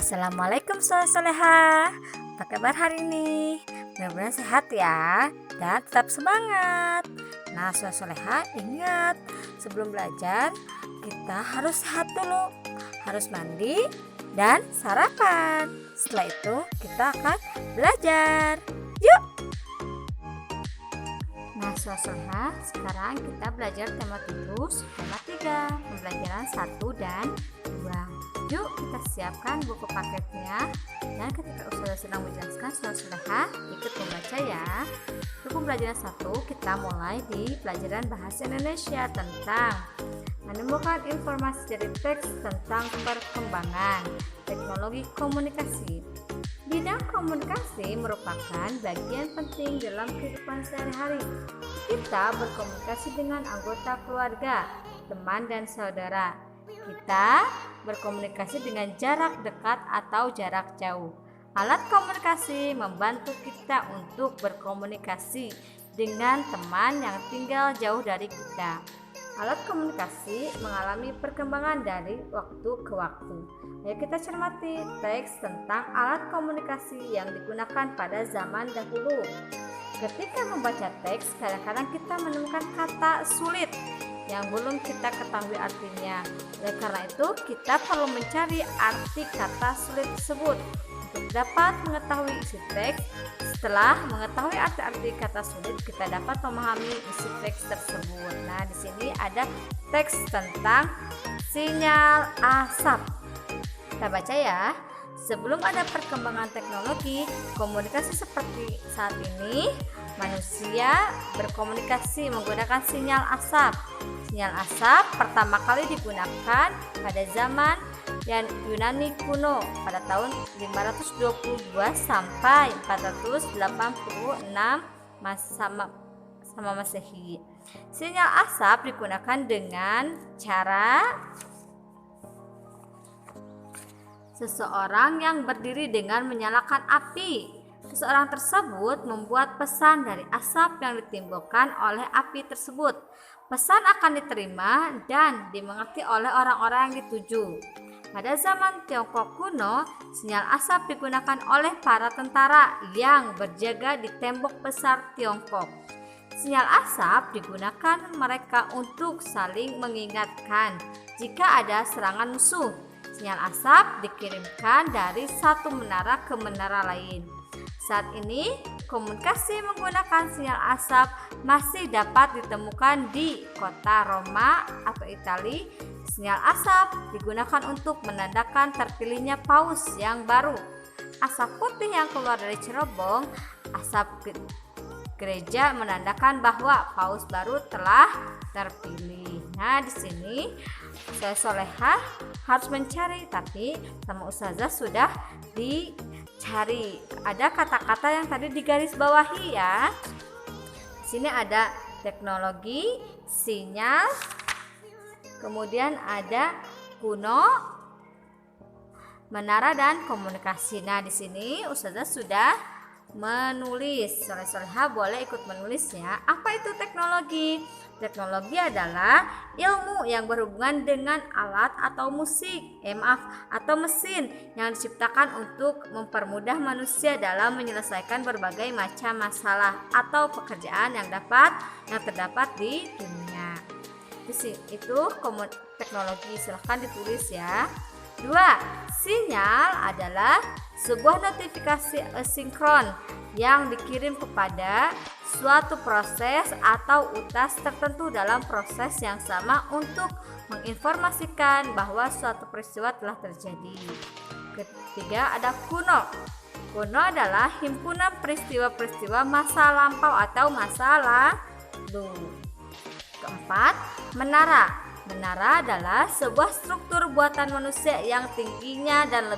Assalamualaikum soleha. Apa kabar hari ini? Mudah-mudahan sehat ya dan tetap semangat. Nah soleha, ingat sebelum belajar kita harus sehat dulu. Harus mandi dan sarapan. Setelah itu kita akan belajar. Yuk. Nah soleha, sekarang kita belajar tema tulis tema 3, pembelajaran 1 dan 2. Yuk kita siapkan buku paketnya, dan ketika Ustazah sedang menjelaskan soleha ikut membaca ya. Untuk pembelajaran 1 kita mulai di pelajaran bahasa Indonesia tentang menemukan informasi dari teks tentang perkembangan teknologi komunikasi. Bidang komunikasi merupakan bagian penting dalam kehidupan sehari-hari. Kita berkomunikasi dengan anggota keluarga, teman dan saudara. Kita berkomunikasi dengan jarak dekat atau jarak jauh. Alat komunikasi membantu kita untuk berkomunikasi dengan teman yang tinggal jauh dari kita. Alat komunikasi mengalami perkembangan dari waktu ke waktu. Ayo kita cermati teks tentang alat komunikasi yang digunakan pada zaman dahulu. Ketika membaca teks, kadang-kadang kita menemukan kata sulit yang belum kita ketahui artinya. Oleh karena itu, kita perlu mencari arti kata sulit tersebut untuk dapat mengetahui isi teks. Setelah mengetahui arti-arti kata sulit, kita dapat memahami isi teks tersebut. Nah, di sini ada teks tentang sinyal asap. Kita baca ya. Sebelum ada perkembangan teknologi komunikasi seperti saat ini, manusia berkomunikasi menggunakan sinyal asap. Sinyal asap pertama kali digunakan pada zaman Yunani kuno pada tahun 522 sampai 486 sama Masehi. Sinyal asap digunakan dengan cara seseorang yang berdiri dengan menyalakan api. Seseorang tersebut membuat pesan dari asap yang ditimbulkan oleh api tersebut. Pesan akan diterima dan dimengerti oleh orang-orang yang dituju. Pada zaman Tiongkok kuno, sinyal asap digunakan oleh para tentara yang berjaga di tembok besar Tiongkok. Sinyal asap digunakan mereka untuk saling mengingatkan jika ada serangan musuh. Sinyal asap dikirimkan dari satu menara ke menara lain. Saat ini, komunikasi menggunakan sinyal asap masih dapat ditemukan di kota Roma atau Italia. Sinyal asap digunakan untuk menandakan terpilihnya paus yang baru. Asap putih yang keluar dari cerobong asap gereja menandakan bahwa paus baru telah terpilih. Nah, di sini saya soleha harus mencari, tapi sama Ustazah sudah dicari. Ada kata-kata yang tadi digaris bawahi ya. Di sini ada teknologi, sinyal, kemudian ada kuno, menara dan komunikasi. Nah, di sini Ustazah sudah menulis. Soleha boleh ikut menulis ya. Apa itu teknologi? Teknologi adalah ilmu yang berhubungan dengan alat atau atau mesin yang diciptakan untuk mempermudah manusia dalam menyelesaikan berbagai macam masalah atau pekerjaan yang terdapat di dunia. Itu teknologi, silahkan ditulis ya. 2. Sinyal adalah sebuah notifikasi asinkron yang dikirim kepada suatu proses atau utas tertentu dalam proses yang sama untuk menginformasikan bahwa suatu peristiwa telah terjadi. Ketiga, ada kuno. Kuno adalah himpunan peristiwa-peristiwa masa lampau atau masa lalu. Keempat, menara. Menara adalah sebuah struktur buatan manusia yang tingginya dan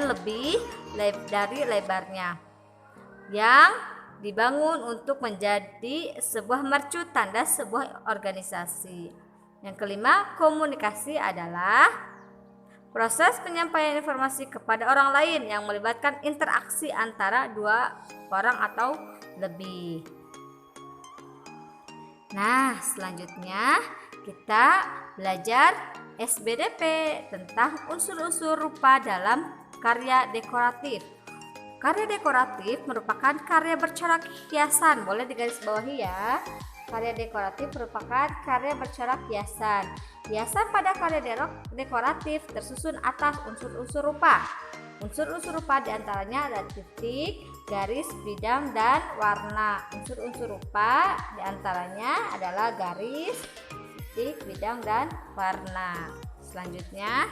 lebih dari lebarnya, yang dibangun untuk menjadi sebuah mercu tanda sebuah organisasi. Yang kelima, komunikasi adalah proses penyampaian informasi kepada orang lain yang melibatkan interaksi antara dua orang atau lebih. Nah, selanjutnya kita belajar SBDP tentang unsur-unsur rupa dalam karya dekoratif. Karya dekoratif merupakan karya bercorak hiasan, boleh digarisbawahi ya. Karya dekoratif merupakan karya bercorak hiasan. Hiasan pada karya dekoratif tersusun atas unsur-unsur rupa. Unsur-unsur rupa diantaranya ada titik, garis, bidang, dan warna. Unsur-unsur rupa diantaranya adalah garis, titik, bidang, dan warna. Selanjutnya,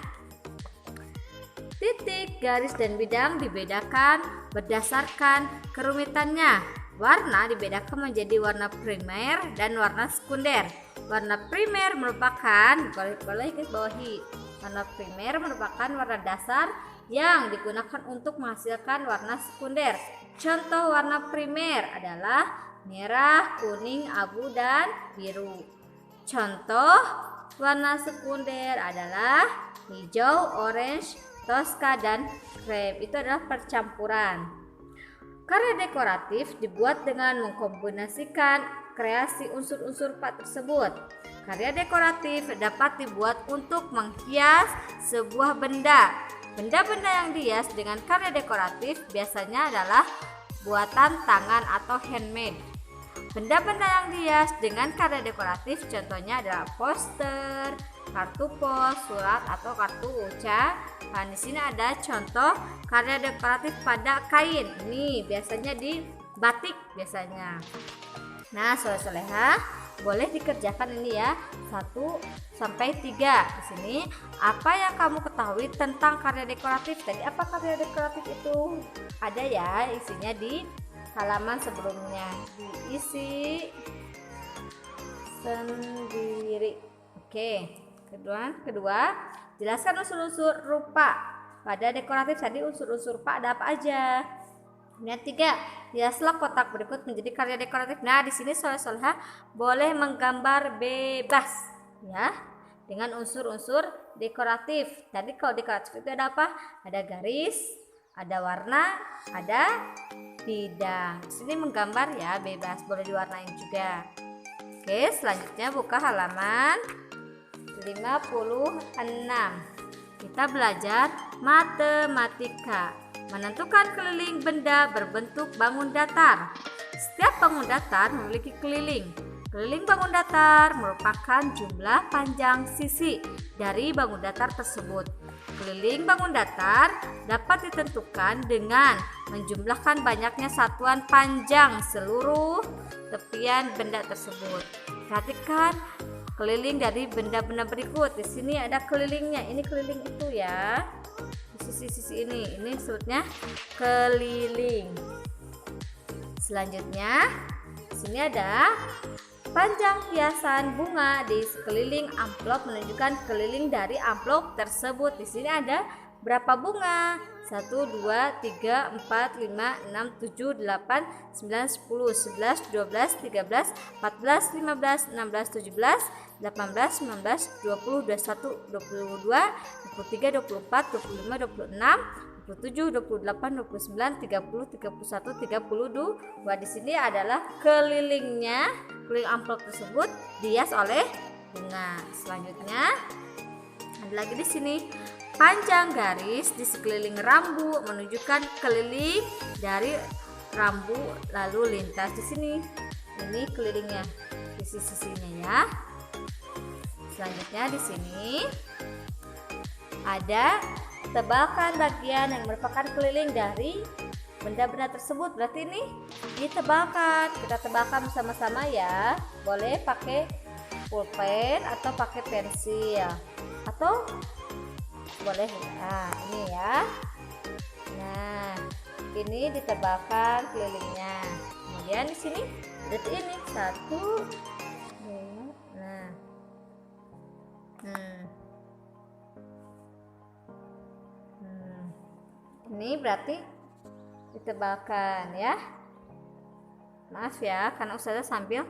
titik, garis, dan bidang dibedakan berdasarkan kerumitannya. Warna dibedakan menjadi warna primer dan warna sekunder. Warna primer merupakan, boleh bawahi, warna primer merupakan warna dasar yang digunakan untuk menghasilkan warna sekunder. Contoh warna primer adalah merah, kuning, abu, dan biru. Contoh warna sekunder adalah hijau, orange, toska, dan krem. Itu adalah percampuran. Karya dekoratif dibuat dengan mengkombinasikan kreasi unsur-unsur rupa tersebut. Karya dekoratif dapat dibuat untuk menghias sebuah benda. Benda-benda yang dihias dengan karya dekoratif biasanya adalah buatan tangan atau handmade. Benda-benda yang dihias dengan karya dekoratif contohnya adalah poster, kartu pos, surat, atau kartu uca. Nah, di sini ada contoh karya dekoratif pada kain. Ini biasanya di batik biasanya. Nah, soleha boleh dikerjakan ini ya, 1 sampai 3. Di sini apa yang kamu ketahui tentang karya dekoratif? Tadi apa karya dekoratif itu? Ada ya isinya di halaman sebelumnya. Diisi sendiri. Oke. Kedua, jelaskan unsur-unsur rupa pada dekoratif. Tadi unsur-unsur rupa ada apa aja? Kemudian 3, hiaslah kotak berikut menjadi karya dekoratif. Nah, di sini soleha boleh menggambar bebas ya dengan unsur-unsur dekoratif. Tadi kalau dekoratif itu ada apa? Ada garis, ada warna, ada bidang. Di sini menggambar ya bebas, boleh diwarnain juga. Oke, selanjutnya buka halaman 56. Kita belajar matematika. Menentukan keliling benda berbentuk bangun datar. Setiap bangun datar memiliki keliling. Keliling bangun datar merupakan jumlah panjang sisi dari bangun datar tersebut. Keliling bangun datar dapat ditentukan dengan menjumlahkan banyaknya satuan panjang seluruh tepian benda tersebut. Perhatikan keliling dari benda-benda berikut. Di sini ada kelilingnya. Ini keliling itu ya. Di sisi-sisi ini disebutnya keliling. Selanjutnya, di sini ada panjang hiasan bunga di sekeliling amplop menunjukkan keliling dari amplop tersebut. Di sini ada berapa bunga? 1, 2, 3, 4, 5, 6, 7, 8, 9, 10, 11, 12, 13, 14, 15, 16, 17, 18, 19, 20, 21, 22, 23, 24, 25, 26, 27, 28, 29, 30, 31, 32. Di sini adalah kelilingnya. Keliling amplop tersebut dihias oleh bunga. Selanjutnya ada lagi di sini panjang garis di sekeliling rambu menunjukkan keliling dari rambu lalu lintas. Di sini ini kelilingnya di sisi-sisinya ya. Selanjutnya di sini ada tebalkan bagian yang merupakan keliling dari benda-benda tersebut. Berarti ini ditebalkan. Kita tebalkan bersama-sama ya. Boleh pakai pulpen atau pakai pensil atau boleh. Nah, ini ya. Nah, ini ditebalkan kelilingnya. Kemudian di sini berarti ini 1. Ini berarti ditebalkan ya. Maaf ya, karena Ustazah sambil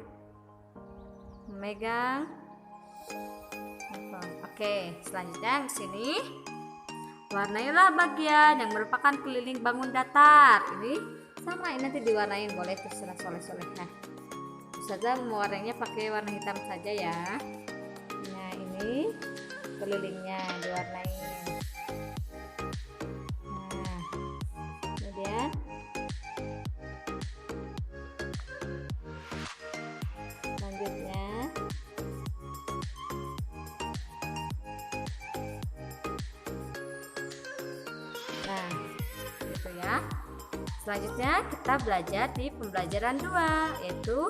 memegang. Oke, selanjutnya di sini warnailah bagian yang merupakan keliling bangun datar. Ini sama, ini nanti diwarnain, boleh terserah soleh-solehkan. Ustazah mewarnainya pakai warna hitam saja ya. di kelilingnya diwarnain. Nah, kemudian selanjutnya nah gitu ya. Selanjutnya kita belajar di pembelajaran 2, yaitu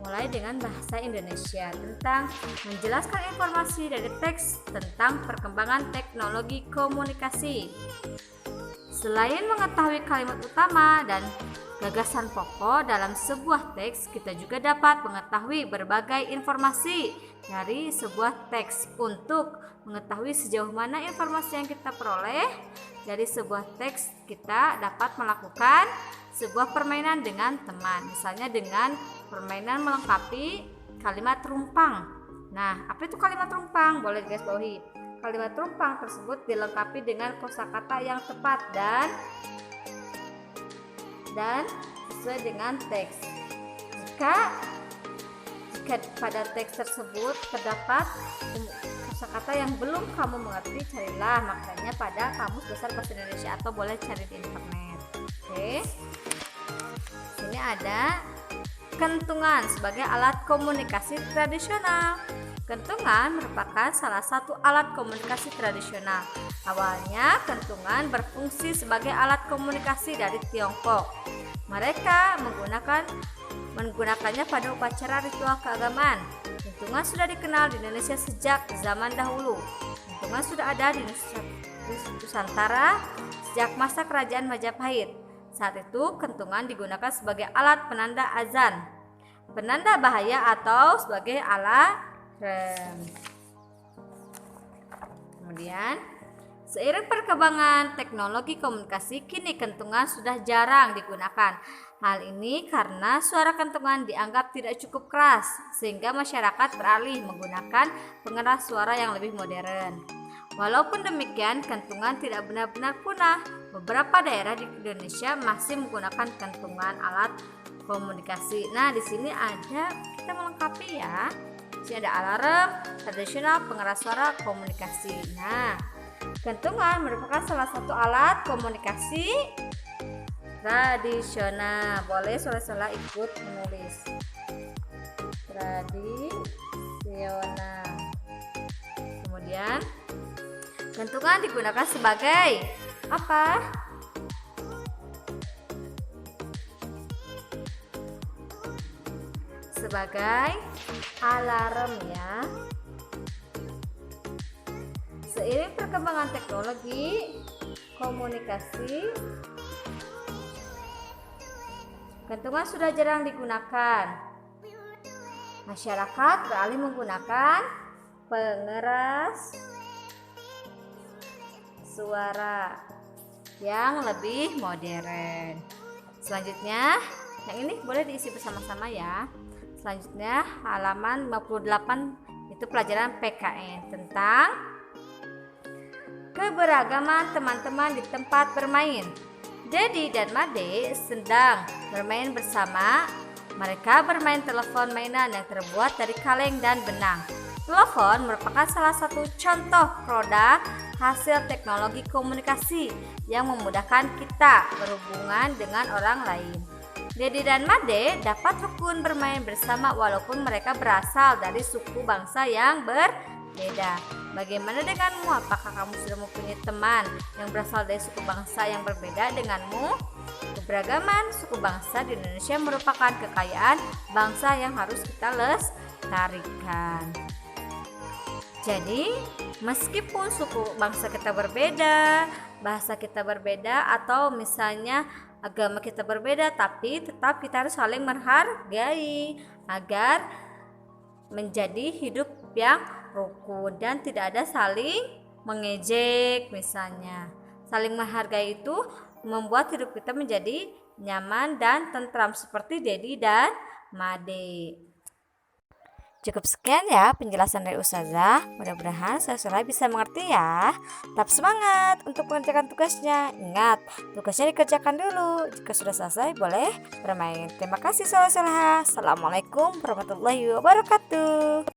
mulai dengan bahasa Indonesia tentang menjelaskan informasi dari teks tentang perkembangan teknologi komunikasi. Selain mengetahui kalimat utama dan gagasan pokok dalam sebuah teks, kita juga dapat mengetahui berbagai informasi dari sebuah teks. Untuk mengetahui sejauh mana informasi yang kita peroleh dari sebuah teks, kita dapat melakukan sebuah permainan dengan teman, misalnya dengan permainan melengkapi kalimat rumpang. Nah, apa itu kalimat rumpang? Boleh guys bawahi. Kalimat rumpang tersebut dilengkapi dengan kosakata yang tepat dan sesuai dengan teks. Jika pada teks tersebut terdapat kosakata yang belum kamu mengerti, carilah maknanya pada Kamus Besar Bahasa Indonesia atau boleh cari di internet. Oke. Ini ada kentungan sebagai alat komunikasi tradisional. Kentungan merupakan salah satu alat komunikasi tradisional. Awalnya kentungan berfungsi sebagai alat komunikasi dari Tiongkok. Mereka menggunakannya pada upacara ritual keagamaan. Kentungan sudah dikenal di Indonesia sejak zaman dahulu. Kentungan sudah ada di Nusantara sejak masa kerajaan Majapahit. Saat itu kentungan digunakan sebagai alat penanda azan, penanda bahaya atau sebagai alarm. Kemudian, seiring perkembangan teknologi komunikasi, kini kentungan sudah jarang digunakan. Hal ini karena suara kentungan dianggap tidak cukup keras, sehingga masyarakat beralih menggunakan pengeras suara yang lebih modern. Walaupun demikian, kentungan tidak benar-benar punah. Beberapa daerah di Indonesia masih menggunakan kentungan alat komunikasi. Nah, di sini ada kita melengkapi ya. Di sini ada alarm, tradisional, pengeras suara, komunikasi. Nah, kentungan merupakan salah satu alat komunikasi tradisional. Boleh saudara ikut menulis. Tradisional. Kemudian kentungan digunakan sebagai apa? Sebagai alarm ya. Seiring perkembangan teknologi komunikasi, kentungan sudah jarang digunakan. Masyarakat beralih menggunakan pengeras suara yang lebih modern. Selanjutnya, yang ini boleh diisi bersama-sama ya. Selanjutnya halaman 58 itu pelajaran PKN tentang keberagaman teman-teman di tempat bermain. Dedi dan Made sedang bermain bersama. Mereka bermain telepon mainan yang terbuat dari kaleng dan benang. Telepon merupakan salah satu contoh produk hasil teknologi komunikasi yang memudahkan kita berhubungan dengan orang lain. Dedi dan Made dapat rukun bermain bersama walaupun mereka berasal dari suku bangsa yang berbeda. Bagaimana denganmu? Apakah kamu sudah mempunyai teman yang berasal dari suku bangsa yang berbeda denganmu? Keberagaman suku bangsa di Indonesia merupakan kekayaan bangsa yang harus kita lestarikan. Jadi, meskipun suku bangsa kita berbeda, bahasa kita berbeda, atau misalnya agama kita berbeda, tapi tetap kita harus saling menghargai agar menjadi hidup yang rukun dan tidak ada saling mengejek misalnya. Saling menghargai itu membuat hidup kita menjadi nyaman dan tentram seperti Dedi dan Made. Cukup sekian ya penjelasan dari Ustazah. Mudah-mudahan saudara bisa mengerti ya. Tetap semangat untuk mengerjakan tugasnya. Ingat, tugasnya dikerjakan dulu. Jika sudah selesai, boleh bermain. Terima kasih saudara. Assalamualaikum warahmatullahi wabarakatuh.